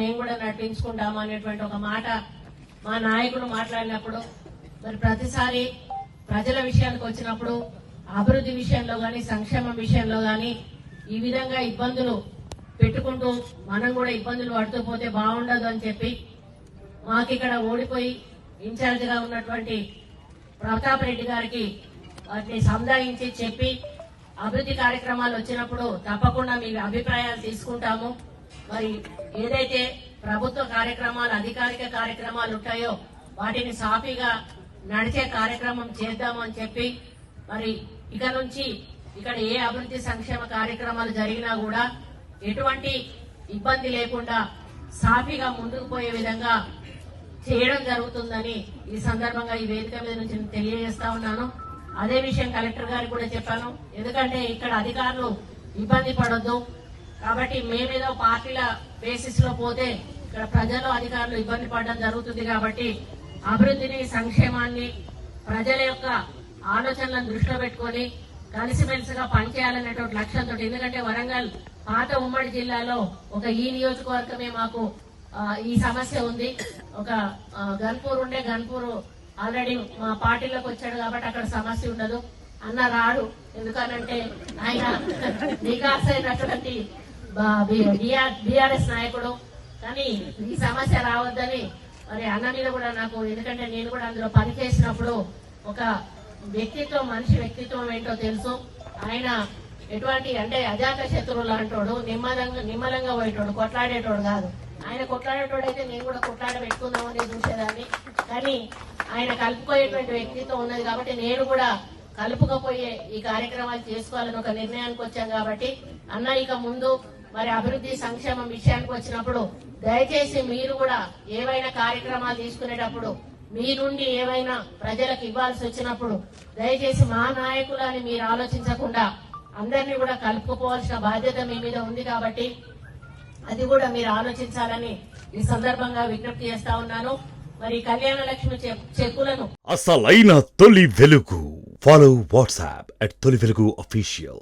మేము కూడా నటించుకుంటాము అనేటువంటి ఒక మాట మా నాయకుడు మాట్లాడినప్పుడు మరి ప్రతిసారి ప్రజల విషయానికి వచ్చినప్పుడు అభివృద్ధి విషయంలో గాని సంక్షేమం విషయంలో గాని ఈ విధంగా ఇబ్బందులు పెట్టుకుంటూ మనం కూడా ఇబ్బందులు పడుతూ పోతే బాగుండదు అని చెప్పి మాకు ఇక్కడ ఓడిపోయి ఇన్ఛార్జ్ గా ఉన్నటువంటి ప్రతాప్ రెడ్డి గారికి వాటిని సంధాయించి చెప్పి అభివృద్ధి కార్యక్రమాలు వచ్చినప్పుడు తప్పకుండా మీ అభిప్రాయాలు తీసుకుంటాము. మరి ఏదైతే ప్రభుత్వ కార్యక్రమాలు అధికారిక కార్యక్రమాలు ఉంటాయో వాటిని సాఫీగా నడిచే కార్యక్రమం చేద్దాము అని చెప్పి మరి ఇక నుంచి ఇక్కడ ఏ అభివృద్ధి సంక్షేమ కార్యక్రమాలు జరిగినా కూడా ఎటువంటి ఇబ్బంది లేకుండా సాఫీగా ముందుకు పోయే విధంగా చేయడం జరుగుతుందని ఈ సందర్భంగా ఈ వేదిక మీద నుంచి తెలియజేస్తా ఉన్నాను. అదే విషయం కలెక్టర్ గారికి కూడా చెప్పాను. ఎందుకంటే ఇక్కడ అధికారులు ఇబ్బంది పడొద్దు కాబట్టి మేమేదో పార్టీల బేసిస్ లో పోతే ఇక్కడ ప్రజలు అధికారులు ఇబ్బంది పడడం జరుగుతుంది కాబట్టి అభివృద్ధిని సంక్షేమాన్ని ప్రజల యొక్క ఆలోచనలను దృష్టిలో పెట్టుకుని కలిసిమెలిసిగా పనిచేయాలనేటువంటి లక్ష్యంతో, ఎందుకంటే వరంగల్ పాత ఉమ్మడి జిల్లాలో ఒక ఈ నియోజకవర్గమే మాకు ఈ సమస్య ఉంది. ఒక గన్పూర్ ఉండే గన్పూర్ ఆల్రెడీ మా పార్టీలోకి వచ్చాడు కాబట్టి అక్కడ సమస్య ఉండదు. అన్న రాడు ఎందుకనంటే ఆయన నికాస్ అయినటువంటి బీఆర్ఎస్ నాయకుడు. కానీ ఈ సమస్య రావద్దని మరి అన్న మీద కూడా నాకు, ఎందుకంటే నేను కూడా అందులో పనిచేసినప్పుడు ఒక వ్యక్తిత్వం, మనిషి వ్యక్తిత్వం ఏంటో తెలుసు. ఆయన ఎటువంటి అంటే అజాత శత్రువు లాంటోడు, నిమ్మలంగా పోయేటోడు, కొట్లాడేటోడు కాదు. ఆయన కొట్లాడేటోడు అయితే నేను కూడా కొట్లాడ పెట్టుకుందామని చూసేదాన్ని. కానీ ఆయన కలుపుకోయేటువంటి వ్యక్తిత్వం ఉన్నది కాబట్టి నేను కూడా కలుపుకపోయే ఈ కార్యక్రమాలు చేసుకోవాలని ఒక నిర్ణయానికి వచ్చాం. కాబట్టి అన్న ఇక ముందు మరి అభివృద్ధి సంక్షేమం విషయానికి వచ్చినప్పుడు దయచేసి మీరు కూడా ఏవైనా కార్యక్రమాలు తీసుకునేటప్పుడు మీ నుండి ఏవైనా ప్రజలకు ఇవ్వాల్సి వచ్చినప్పుడు దయచేసి మా నాయకులని మీరు ఆలోచించకుండా అందరినీ కూడా కలుపుకోవాల్సిన బాధ్యత మీ మీద ఉంది. కాబట్టి అది కూడా మీరు ఆలోచించాలని ఈ సందర్భంగా విజ్ఞప్తి చేస్తా ఉన్నాను. మరి కళ్యాణ లక్ష్మి చెక్కులను అసలైన తొలి వెలుగు. ఫాలో వాట్సాప్ @తొలి వెలుగు అఫీషియల్.